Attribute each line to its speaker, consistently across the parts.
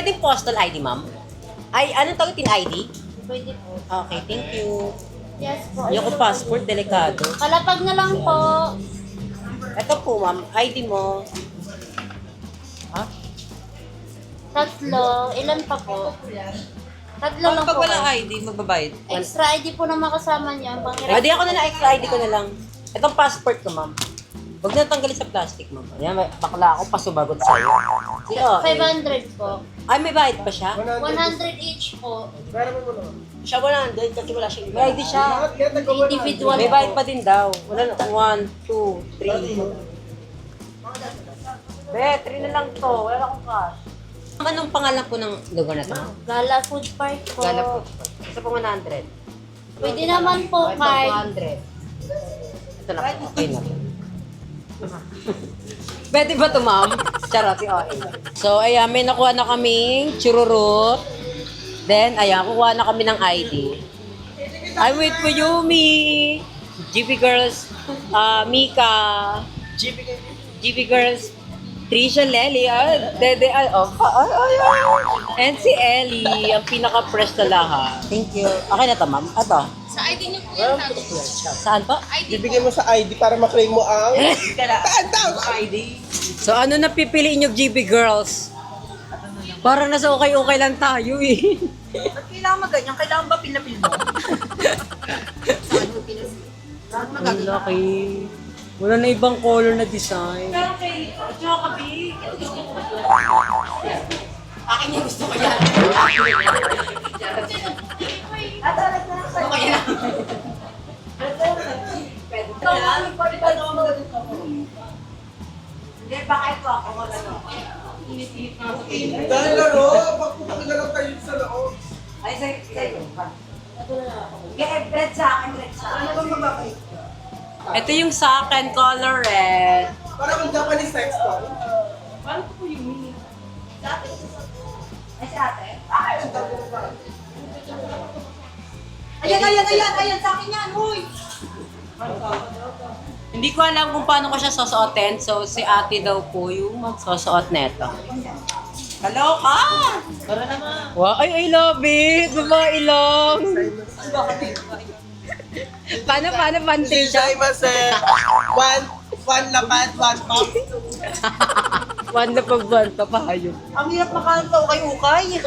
Speaker 1: pwedeng postal ID, ma'am? Ay, anong tawag tin ID?
Speaker 2: Pwede po.
Speaker 1: Okay, thank you.
Speaker 2: Yes po.
Speaker 1: Yung ko passport, delikado.
Speaker 2: Kalapag na lang po.
Speaker 1: Ito po, ma'am. ID mo. Ha?
Speaker 2: Tatlo. Ilan pa po? Tatlo lang
Speaker 3: Pag
Speaker 2: po.
Speaker 3: walang
Speaker 2: kayo.
Speaker 3: ID, magbabayad.
Speaker 2: Extra ID po na makasama niya.
Speaker 1: Pwede ako na extra ID ko na lang. Itong passport ko, ma'am. Huwag na tanggalin sa plastic, ma'am. Ayan, bakla ako, pasubagot sa'yo. Si OA.
Speaker 2: 500 po.
Speaker 1: Ay, may bayad pa siya?
Speaker 2: 100 each po.
Speaker 1: Siya 100 kasi wala siya. May ID siya.
Speaker 2: Individual
Speaker 1: May
Speaker 2: po.
Speaker 1: bayad pa din daw. Wala na. 1, 2, 3. Be, 3 na lang to. Wala na akong cash. Anong pangalan po ng lugar na to?
Speaker 2: Gala Food Park po.
Speaker 1: Gala po. Isa po 100.
Speaker 2: Pwede naman po
Speaker 1: Ito,
Speaker 2: card.
Speaker 1: 200. Ito na po. Okay na. Pwede ba ito, ma'am? Charot, si OA. So, ayan, may nakuha na kaming chururut. Then, ayan, kukuha na kami ng ID. I wait for you, Mi. GB Girls, Mika. GB Girls, Trisha Lely, Dede, and si Ellie, ang pinaka-fresh na lahat. Thank you. Okay na to, ma'am? Ito.
Speaker 2: Sa ID niyo po yan.
Speaker 1: Saan po?
Speaker 4: Bibigyan mo sa ID para maklaim mo ang...
Speaker 3: ID.
Speaker 1: So, ano na pipiliin nyo, GB Girls? Parang nasa okay-okay lang tayo eh.
Speaker 3: Ba't kailangan maganyan? Kailangan ba pinapil mo? Saan mo pinasil? Saan
Speaker 1: Ang
Speaker 3: magaganda?
Speaker 1: laki. Wala na ibang color na design.
Speaker 3: Pero kay Chocabi, akin yung gusto ko yan. Gusto ko yan. Hindi, baka ito ako magano.
Speaker 4: Dahil laro, pagpupunta na lang tayo sa loob.
Speaker 3: Ay, sa'yo. Kaya bread sa akin, bread sa akin. Ano bang mababay?
Speaker 1: Ito yung sa akin, color red.
Speaker 4: Parang ang Japanese sex toy.
Speaker 3: Ay, si ate? Ayan, sa akin yan, huy!
Speaker 1: Hindi ko alam kung paano ko siya susuotin. So, si ate daw po yung magsusuot neto.
Speaker 3: Hello ka!
Speaker 1: Wow, ay, I love it! Babae lang! Paano, pantry siya?
Speaker 4: One lapad, one pop.
Speaker 1: One na pagbuwan, papahayog.
Speaker 3: Ang hirap makanta o ukay-ukay.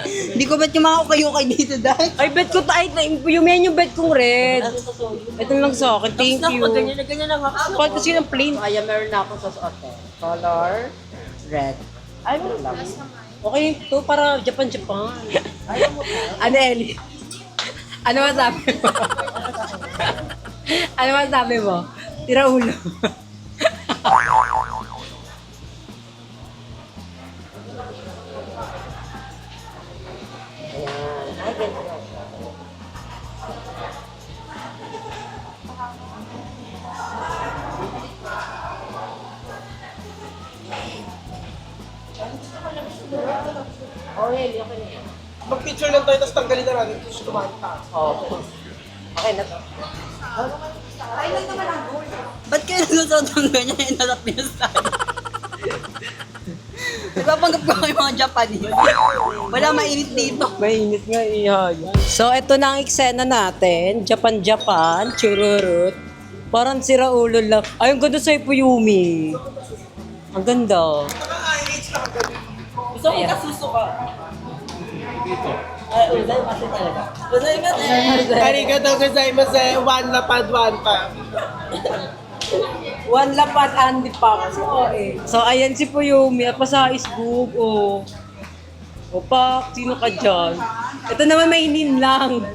Speaker 3: Hindi ko ba't yung mga ukay-ukay dito dahil?
Speaker 1: Ay, bet ko, yung menu bet kong red. Ito lang sa akin, thank you.
Speaker 3: Ganyan na nga.
Speaker 1: Kahit kasi yung plain. Ayan, meron na akong susuotin. Color red. Ay, meron lang. Okay, ito para Japan. Ano, Ellie? Ano masabi mo? Ano masabi mo? Tira ulo. Oh, Ellie, okay na yan.
Speaker 4: Mag-picture lang tayo, tapos tanggalin na natin. Tapos tumanta.
Speaker 1: Oh. Okay na to.
Speaker 3: Ba't kayo nagsusot ng ganyan? Inalap niyo sa akin. Nagpapanggap ko kayo mga Japanese. Wala mainit dito.
Speaker 1: Mainit nga ihayo. So, ito na ang eksena natin. Japan, chururut. Parang sira ulo lang. Ay, ang ganda sa Ipuyumi. Ang ganda.
Speaker 3: Gusto ko kasusuka. Ay, uzay masi talaga. Uzay masi.
Speaker 4: Arigato gozaimasu. One lapad, one pop.
Speaker 1: One lapat, Andy pa. So, ayan si Puyumi. At pa sa isbog. Oh. Opak, sino ka dyan? Ito naman mainin lang.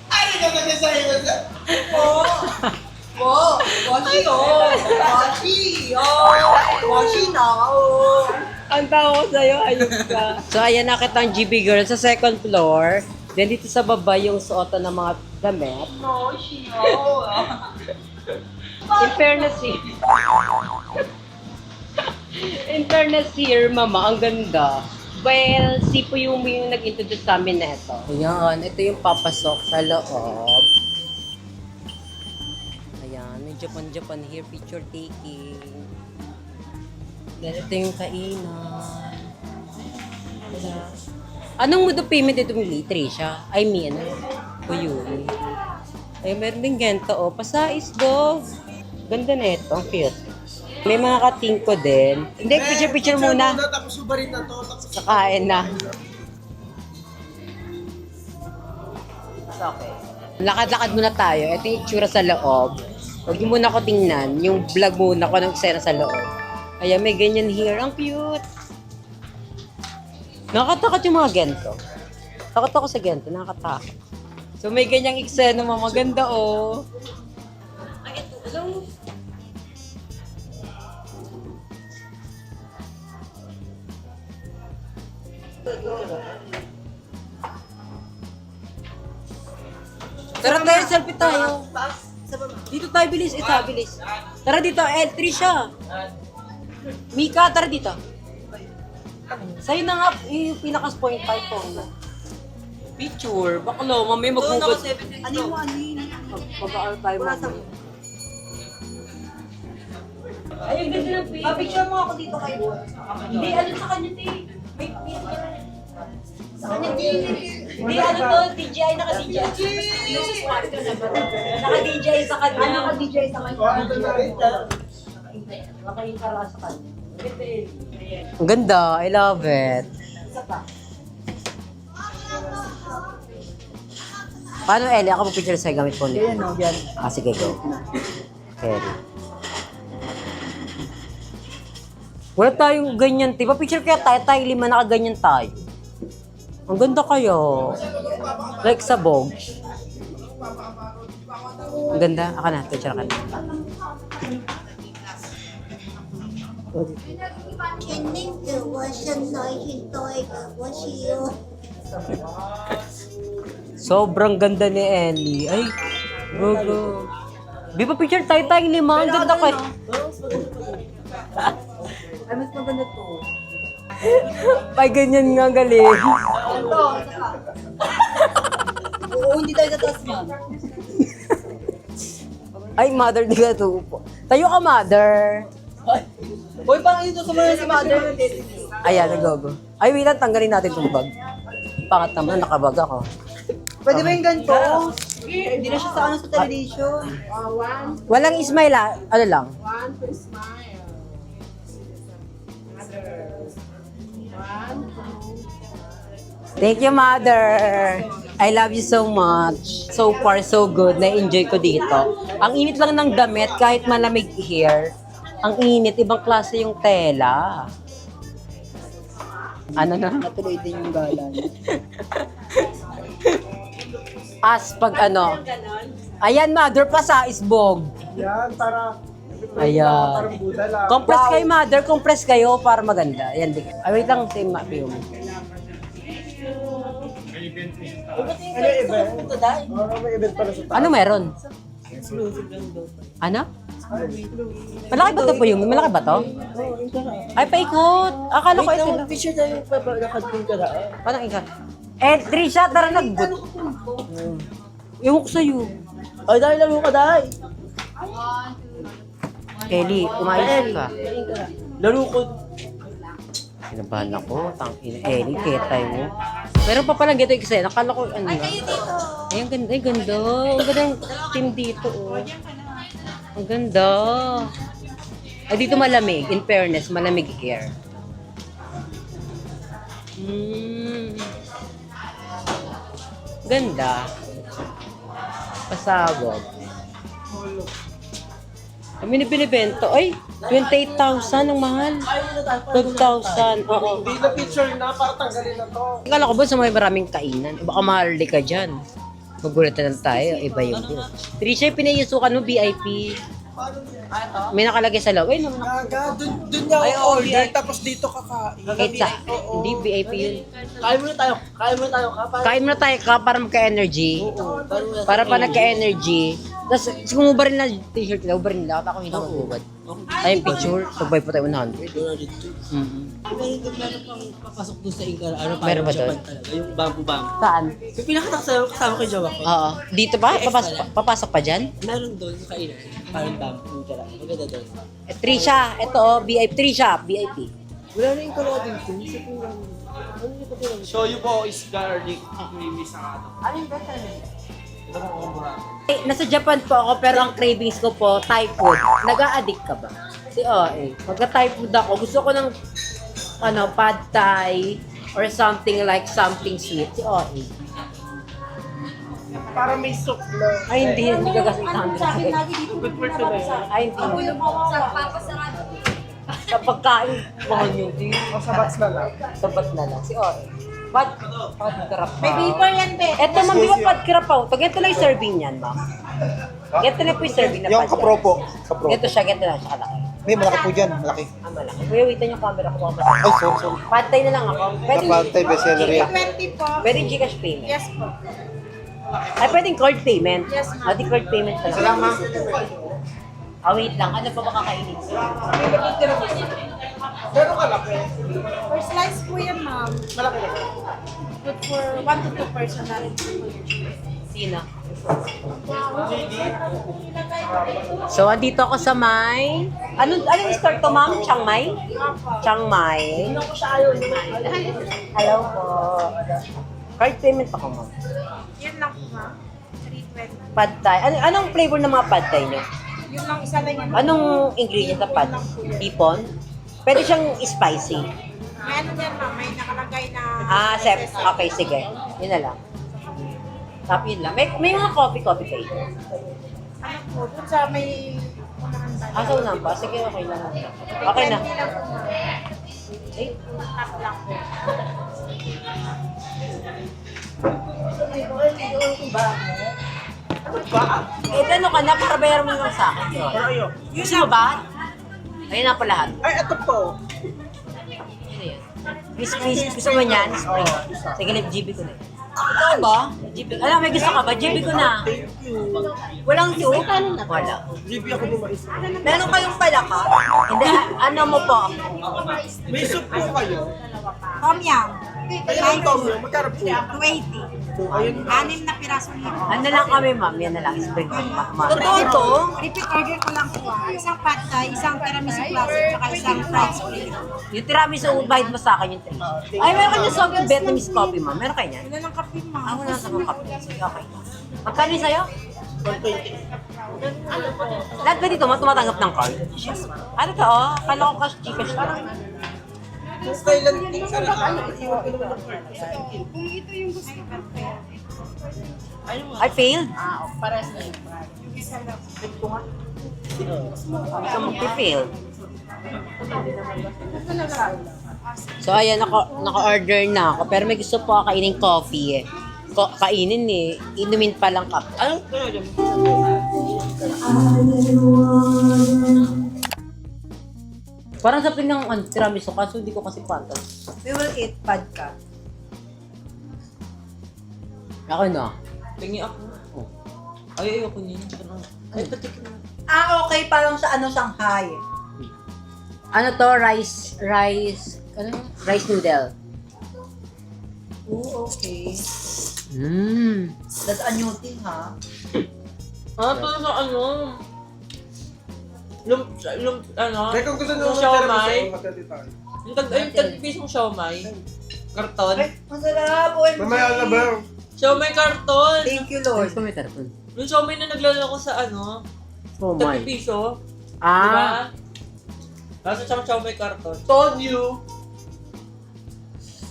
Speaker 4: Arigato gozaimasu.
Speaker 3: Oh, washi oh. Washi oh. Washi na oh.
Speaker 1: Ang tao ko sa'yo, ayun ka. So, ayan nakita ang GB Girl sa second floor. Then, dito sa baba yung suotan ng mga damit.
Speaker 3: Washi oh.
Speaker 1: In fairness here, mama, ang ganda. Well, si Puyumi yung nag-introduce sa amin na ito. Ayan, ito yung papasok sa loob. Ayan, may Japan here, picture taking. Ganito yung kainan. Wala. Anong mode of payment ito ni Tricia? I mean, Yumi. Ay, meron din ganito, oh. Pasais, dog. Ganda na ito. Ang cute. May mga katingko din. Hindi, picture muna.
Speaker 4: Tapos subarin na to. Tapos
Speaker 1: Sa kain na. Okay. Lakad-lakad muna tayo. Ito yung itsura sa loob. Huwag niyo muna ko tingnan. Yung vlog muna ko ng eksena sa loob. Ayan, may ganyan here. Ang cute. Nakakatakot yung mga gento. Takot ako sa gento. Nakakatakot. So, may ganyang eksena mga maganda, oh. Ay, ito. Hello. Tara tayo, selfie tayo. Dito tayo, bilis. Bilis. Tara dito, entry siya. Mika, tara dito. Sa'yo na nga, yung pinaka-point 5 ko. Picture. Baklo, mamay magbugot.
Speaker 3: Ano mo, ano yun?
Speaker 1: Mag-aar tayo mamay. Ay, ang ganda ng picture.
Speaker 3: Picture mo ako dito kayo.
Speaker 1: Hindi, ano sa kanya, te? May sa kanya, te. Hindi, ano to? DJI, naka-DJI. Naka-DJI sa kanya.
Speaker 3: Naka-DJ sa kanya.
Speaker 4: ito na rin.
Speaker 1: Naka-inkara sa kanya. Ang ganda, I love it. Paano, Ellie? Ako mag-picture sa'yo gamit phone.
Speaker 3: Yan o, yan.
Speaker 1: Ah, sige, go. Carry. Wala tayong ganyan, diba? Picture kaya tayo, lima nakaganyan tayo. Ang ganda kayo. Like sa Vogue. Ang ganda. Aka na, picture ka na.
Speaker 2: 肯定给我生了一堆的，我喜欢。
Speaker 1: Sobrang ganda ni Ellie. Ay, go. Di ba picture tayo lima? Ang ganda kayo.
Speaker 3: Ay, mas maganda to.
Speaker 1: Ay, ganyan nga galing.
Speaker 3: Ito, saka. Oo, hindi tayo sa taas niyan.
Speaker 1: Ay, mother, di ka tupo. Tayo ka, mother.
Speaker 3: Uy, parang ito sumunod si mother.
Speaker 1: Ayan, nag-go. Ay, wait lang, tanggalin natin itong bag. Pangat naman, nakabag ako.
Speaker 3: Pwede ba yung ganito? Hindi na siya sa ano sa television.
Speaker 1: Walang smile, ah. Ano lang? Thank you, mother. I love you so much. So far, so good. Na-enjoy ko dito. Ang init lang ng damit, kahit malamig here. Ang init, ibang klase yung tela. Ano na?
Speaker 3: Natuloy din yung galan.
Speaker 1: As pag ano. Ayan, mother, pa sa isbog.
Speaker 4: Yan, para...
Speaker 1: Ayan.
Speaker 4: Parang Buddha lang.
Speaker 1: Compress kayo, mother. Compress kayo para maganda. Ayan, di. Ay, wait lang. Same map yung.
Speaker 4: Ano yung event? May event pala sa taas.
Speaker 1: Ano meron? Ano? Malaki ba ito po yung? Malaki ba to? Ay, paikot. Akala ko ito lang.
Speaker 3: Picture tayo pa ba nakadun ka na?
Speaker 1: Parang ikaw. Eh, Trisha, tara nagbut. Ewan ko sa'yo.
Speaker 3: Ay, dahil laro ka, dahil.
Speaker 1: Kelly, umayos ka.
Speaker 3: Laro ko.
Speaker 1: Kinabahan ako. Tangina. Ellie, ketay mo. Meron pa palang gito yung nakala ko ano nga. Ay, ang ganda. Ay, ganda. Ang ganda ng team dito. Oh. Ang ganda. Ay, dito malamig. In fairness, malamig here. Ganda. Pasabog. Kami na binibento. Ay, 28,000 ang mahal. 12,000. Oo.
Speaker 4: Hindi na picture na, para tanggalin na to.
Speaker 1: Akala ko ba sa may maraming kainan? Baka mahal di ka dyan. Magulat na lang tayo. Iba yung deal. Trisha, pinayusukan mo VIP. May nakalagay sa loob. Ay, naman.
Speaker 4: Gaga, dun niya ako order, tapos dito kakain.
Speaker 1: Kahit sa, hindi VIP yun.
Speaker 3: Kain muna tayo. Kain muna tayo.
Speaker 1: Kain mo na tayo ka para magka-energy. Para pa nagka-energy. Tapos, kung ubarin na t-shirt nila, ubarin nila. Ako hindi magubad. Ay, picture. Sabay pa tayo 100.
Speaker 4: Meron pang papasok doon sa Inca,
Speaker 1: Meron
Speaker 4: parang
Speaker 1: ba
Speaker 4: Japan
Speaker 1: doon?
Speaker 4: talaga, yung bamboo.
Speaker 1: Saan?
Speaker 4: Yung kasama ko yung jowa ko.
Speaker 1: Oo. Dito ba? Papasok pa dyan?
Speaker 4: Meron doon sa kainan, parang bamboo talaga. Maganda doon.
Speaker 1: Eh, Trisha. Ito, oh, VIP. Trisha, VIP.
Speaker 4: Wala na yung kalawa dito. Isa po lang. Ano yung pati
Speaker 5: Shoyu po is garlic creamy sa ano.
Speaker 1: Ano yung best Nasa Japan po ako, pero ang cravings ko po, Thai food. Nag-a-addict ka ba? Si OA. Magka-Thai food ako. Gusto ko ng pad Thai or something like something sweet. Si OA.
Speaker 5: Para may soup lang.
Speaker 1: Ay, hindi ka kasi 800.
Speaker 5: Good for today.
Speaker 1: Ay, hindi.
Speaker 3: Sa papasarado.
Speaker 1: Sa pagkain, mahal nyo din.
Speaker 5: O sa bats na lang.
Speaker 1: Sabat na lang. Si OA. Pad krap.
Speaker 3: May vapor yan, be.
Speaker 1: Eto, ma'am, di ba pad krap po? Ito lang yung serving niyan, ma'am. Ito lang po yung serving na
Speaker 6: Yung
Speaker 1: pad
Speaker 6: kapropo. Kapropo.
Speaker 1: Ito siya, ito lang siya kalaki.
Speaker 6: May malaki po dyan. Malaki.
Speaker 1: Ah, malaki. Kuya, waitan yung camera ko. Baka
Speaker 6: Ay,
Speaker 1: malaki.
Speaker 6: sorry.
Speaker 1: Pad Thai na lang ako. Pwede,
Speaker 6: Kapantay, bestseller yan.
Speaker 3: 20 po.
Speaker 1: pwede Gcash payment.
Speaker 3: Yes po.
Speaker 1: Ay, pwedeng card payment.
Speaker 3: Yes, ma'am.
Speaker 1: Pwede card payment pa lang.
Speaker 5: Salamat.
Speaker 1: Ah, wait lang. Ano pa ba kakainin?
Speaker 5: Pero kalaki.
Speaker 3: For slice po yan, ma'am.
Speaker 5: Malaki na.
Speaker 3: Good for 1 to 2 personality.
Speaker 1: Sino? So, andito ako sa May. Anong store to, ma'am? Chiang Mai? Chiang Mai. Hello po. Card payment ako, ma'am.
Speaker 3: Yun lang po, ma'am. 320.
Speaker 1: Pad Thai. Anong flavor ng mga pad Thai nyo?
Speaker 3: Yun lang, isa lang yan.
Speaker 1: Anong ingredient na pad? Ipon? Pwede siyang spicy.
Speaker 3: May ano yan, ma'am. May nakalagay na...
Speaker 1: Ah, sep. Okay, sige. Yun na lang. Tapos yun lang. May mga coffee kayo.
Speaker 3: Ano po, dun sa may...
Speaker 1: Ah, sa unang pa? Sige, okay lang. Okay na.
Speaker 3: 20 lang po, ma'am.
Speaker 1: Eh,
Speaker 3: Tap lang po.
Speaker 1: ano ka na? Para bayaran mo lang sa akin.
Speaker 5: Ayo.
Speaker 1: Gusto mo ba? Ayun na pa lahat.
Speaker 5: Ay, ito po.
Speaker 1: Ano yan? Please, gusto mo niyan? Spring. Sige, GB ko na. Ikaw ba? GB. Alam, may gusto ka ba? GB ko na. Walang soup? Wala.
Speaker 5: GB ako ni Mais.
Speaker 1: Meron kayong palaka? Hindi, ano mo po?
Speaker 5: May soup po kayo.
Speaker 3: Tom yum.
Speaker 5: Ayun ang tom yum. Magkano po?
Speaker 3: 280.
Speaker 5: Ayun.
Speaker 3: 6 na piraso niyo.
Speaker 1: Ano lang kami, ma'am? Yan na lang. Spring.
Speaker 3: Totoo to? Repeat order ko lang po. Isang pad thai, isang tiramisu classic, saka isang fried spring.
Speaker 1: Yung tiramisu, bayad mo sa akin yung 3. Ay, meron kayo soft Vietnamese coffee, ma'am. Meron kayo niyan?
Speaker 3: Wala ng kape, ma'am.
Speaker 1: Ah, wala kang kape. Sige, okay. Magkano yung sa'yo?
Speaker 5: 120.
Speaker 1: Lahat ba dito, tumatanggap ng card? Ano to, oh? Kala ko cash Gcash lang.
Speaker 5: Yung Thailand thing sa ano, iwan ko naman ng card.
Speaker 3: Kung ito yung gusto ko.
Speaker 1: I failed?
Speaker 3: Pares na yung isa lang.
Speaker 1: Ikaw mag-failed. So, ayan, naka-order na ako. Pero may gusto po ako kainin coffee eh. Kainin eh. Inumin pa lang kape.
Speaker 5: Anong kaya
Speaker 1: Parang sa pinang tiramisu, kaso hindi ko kasi pantas.
Speaker 3: We will eat vodka.
Speaker 1: Ako na.
Speaker 4: Tingi ako.
Speaker 1: Oh.
Speaker 4: Ay, ayoko niya. Ay, patikin mo.
Speaker 3: Ah, okay. Parang sa Shanghai.
Speaker 1: Ano to? Rice noodle.
Speaker 3: Oh, okay.
Speaker 1: Mmm.
Speaker 3: That's a new thing, ha?
Speaker 4: Ah, to sa ano? Ano?
Speaker 5: Kaya kung gusto nyo
Speaker 4: Yung
Speaker 5: ng
Speaker 4: siomai.
Speaker 5: tiramisu, magkati tayo.
Speaker 4: Yung tag-pisong siomai. Karton.
Speaker 3: Masarap.
Speaker 5: Mamaya na ba?
Speaker 4: Siomai karton.
Speaker 3: Thank you, Lord.
Speaker 1: Gusto mo yung karton?
Speaker 4: Yung siomai na naglalako sa ano?
Speaker 1: Oh my.
Speaker 4: Tag-piso.
Speaker 1: Ah.
Speaker 4: Diba? Nasa siyang siomai karton.
Speaker 5: Told you.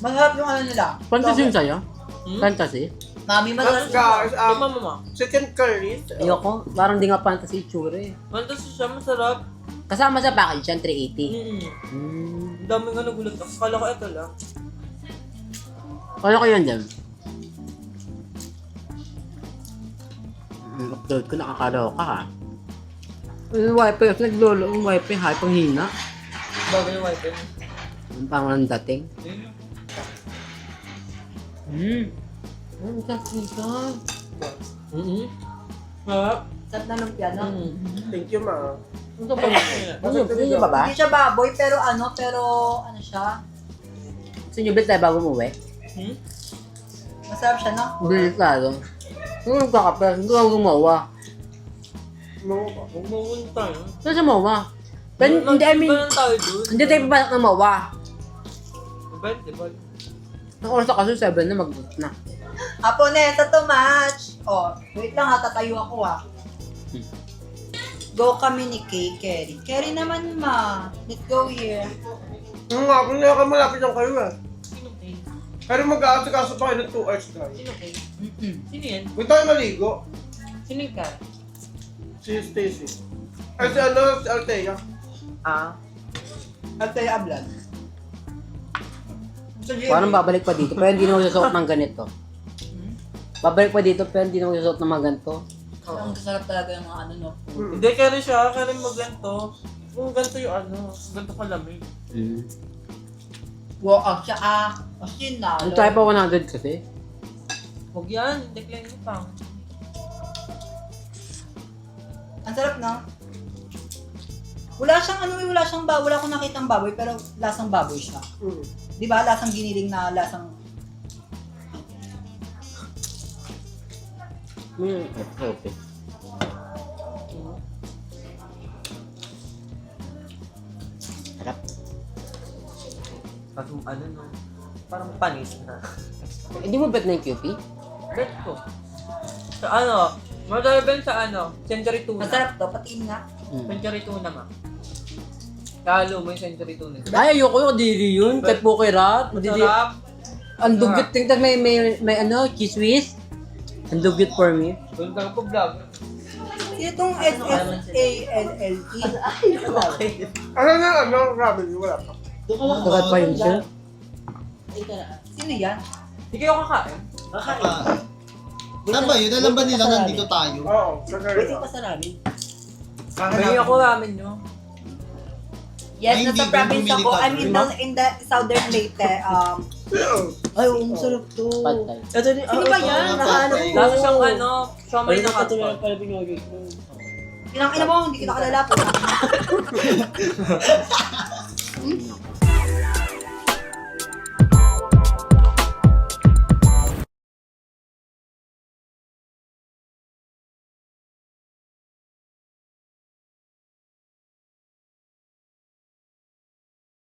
Speaker 3: Masarap yung ano nila.
Speaker 1: Fantasy yun sa'yo?
Speaker 4: Hmm?
Speaker 1: Fantasy?
Speaker 3: Mami,
Speaker 5: That's
Speaker 3: masarap.
Speaker 5: guys,
Speaker 4: Yung mama mo.
Speaker 5: chicken curry.
Speaker 1: Ayoko. Parang di nga fantasy itsura eh.
Speaker 4: Fantasy siya, masarap.
Speaker 1: Kasama sa package yan, 380.
Speaker 4: Ang dami nga nagulat ako. Kala ko ito lang.
Speaker 1: Kala ko yun din. Upload ko, nakakaloka ha. Yung wifi, naglolo yung wifi ha, panghina.
Speaker 4: Bagay yung wifi.
Speaker 1: Yung pangalan dating. Ang kasisa.
Speaker 4: Sarap.
Speaker 3: Sarap na lumpia, no?
Speaker 5: Thank you, ma.
Speaker 1: Ito pa yun ba ba?
Speaker 3: Hindi siya baboy, pero ano siya?
Speaker 1: Gusto nyo ulit tayo bago umuwi?
Speaker 3: Masarap siya, no?
Speaker 1: Bilis tayo. Yung nagkakape, hindi ako gumawa.
Speaker 5: Umuun tayo.
Speaker 1: Saan sa mawa? Pero hindi, I mean,
Speaker 5: Ba tayo doon?
Speaker 1: hindi tayo papasok ng mawa.
Speaker 5: Diba?
Speaker 1: Ang oras na kasi 7 na mag-boot na.
Speaker 3: Apo, Neta, to match. Oh, wait lang ha, tatayo ako ha. Go kami ni Kerry. Kerry naman, ma. Let's go here.
Speaker 4: Ang nga, kung nakamalapit lang kayo eh. Pero mag-aasikaso pa kayo ng 2 hours tayo.
Speaker 5: Sino yan?
Speaker 4: Huwag tayo maligo.
Speaker 5: Sino yung ka?
Speaker 4: Si Stacy. Ay, si ano, si Althea.
Speaker 3: At tayo ablan.
Speaker 1: Parang babalik pa dito, pero hindi na magsusuot ng ganito. Babalik pa dito, pero hindi na magsusuot ng mga ganito.
Speaker 3: Ang sarap talaga yung mga ano, no?
Speaker 5: Hindi, kaya siya. Kaya rin mag-ganto. Kung ganto yung ano, ganto kalamig.
Speaker 3: Walk out siya, As yun na.
Speaker 1: Ang try pa 100 kasi.
Speaker 5: Huwag yan. Decline mo pa.
Speaker 3: Ang sarap, no? Wala siyang ano, wala akong nakitang baboy, pero lasang baboy siya. Di ba? Lasang giniling na lasang...
Speaker 1: Okay. Harap.
Speaker 5: Parang ano no. Parang panis na.
Speaker 1: Hindi mo bet na yung QP?
Speaker 5: Bet ko. Sa ano, madalaban sa ano, Century Tuna.
Speaker 3: Masarap to, patiin nga.
Speaker 5: Century Tuna ma. Lalo mo yung Century Tuna.
Speaker 1: Ay, ayoko yung kadiri yun. Kahit po kay Rat.
Speaker 5: Masarap.
Speaker 1: Ang dugyot. Tingnan may ano, cheese whiz. Ang dugyot for me.
Speaker 5: Doon ka po vlog.
Speaker 3: Itong SSALLE.
Speaker 4: Ano na, ano, ramen, wala pa.
Speaker 1: Dagat pa yun siya.
Speaker 3: Sino yan?
Speaker 5: Hindi kayo kakain?
Speaker 7: Saan ba yun? Alam ba nila nandito tayo?
Speaker 4: Oo, kagaya.
Speaker 3: sa namin.
Speaker 5: May ako ramen nyo.
Speaker 3: Yes,
Speaker 7: Ay,
Speaker 3: nasa
Speaker 7: hindi,
Speaker 3: province
Speaker 7: bumili
Speaker 3: ako.
Speaker 7: ka.
Speaker 3: I'm in the southern Leyte. Ay, masarap to.
Speaker 1: Patay.
Speaker 3: Sino ba yan? Nahanap ko.
Speaker 5: Lalo siyang ano, siomay na hotspot.
Speaker 3: Inang ina mo, hindi kita kalala po.